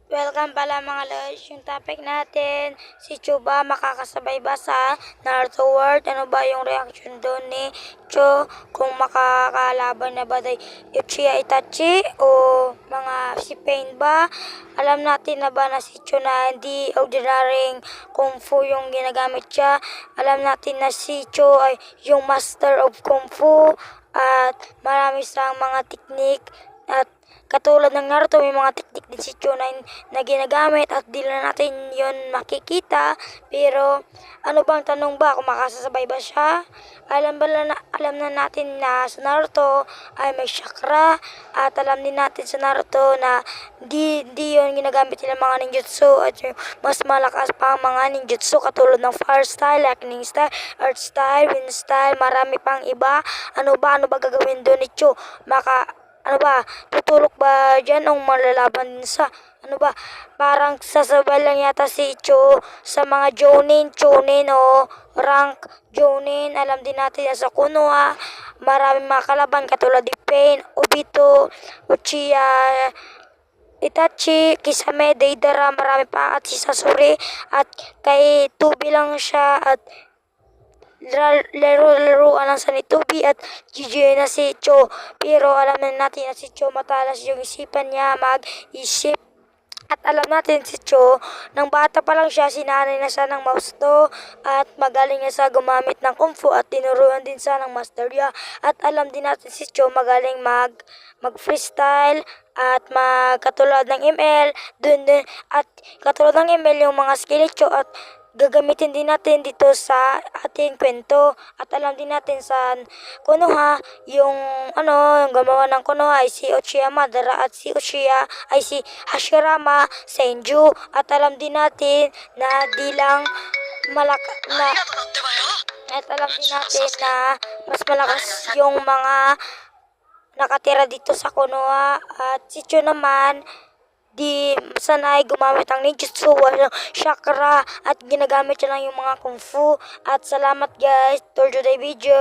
Welcome pala mga lods. Yung topic natin, si Cho ba makakasabay ba sa Naruto World? Ano ba yung reaction doon ni Cho? Kung makakalaban na ba day Uchiha Itachi o mga si Pain ba? Alam natin na ba na si Cho na hindi ordinaryong Kung Fu yung ginagamit siya? Alam natin na si Cho ay yung Master of Kung Fu at marami siyang mga teknik at katulad ng Naruto, may mga teknik din si Cho na ginagamit at di na natin yon makikita. Pero ano bang tanong ba kung makasasabay ba siya? Alam na natin na sa Naruto ay may chakra at alam din natin sa Naruto na di yon ginagamit nila mga ninjutsu at yung mas malakas pa ang mga ninjutsu katulad ng fire style, lightning style, earth style, wind style, marami pang iba. Ano ba gagawin doon ni Cho? Ano ba, tutulok ba dyan o malalaban din sa, ano ba, parang sasabay lang yata si Cho sa mga Chunin o rank Jonin. Alam din natin yan sa Konoha, maraming mga kalaban katulad ni Pain, Obito, Uchiha, Itachi, Kisame, Deidara, marami pa at si Sasori at kay Tubi lang siya at laro-laruan lang sa ni Tubi at GG na si Cho. Pero alam na natin na si Cho matalas yung isipan niya mag-isip. At alam natin si Cho, nang bata pa lang siya, sinanay na siya ng mouse to at magaling na siya gumamit ng Kung Fu at tinuruan din siya ng master niya. At alam din natin si Cho magaling mag-freestyle at katulad ng ML, dun at katulad ng ML yung mga skill ni Cho at gagamitin din natin dito sa ating kwento. At alam din natin sa Konoha, yung gumawa ng Konoha ay si Uchiha Madara at si Uchiha ay si Hashirama Senju. At alam din natin na di lang malak na at alam din natin na mas malakas yung mga nakatira dito sa Konoha. At si Cho naman di sanay gumamit ang ninjutsu, walang chakra at ginagamit niya lang yung mga kung fu. At salamat guys for today video.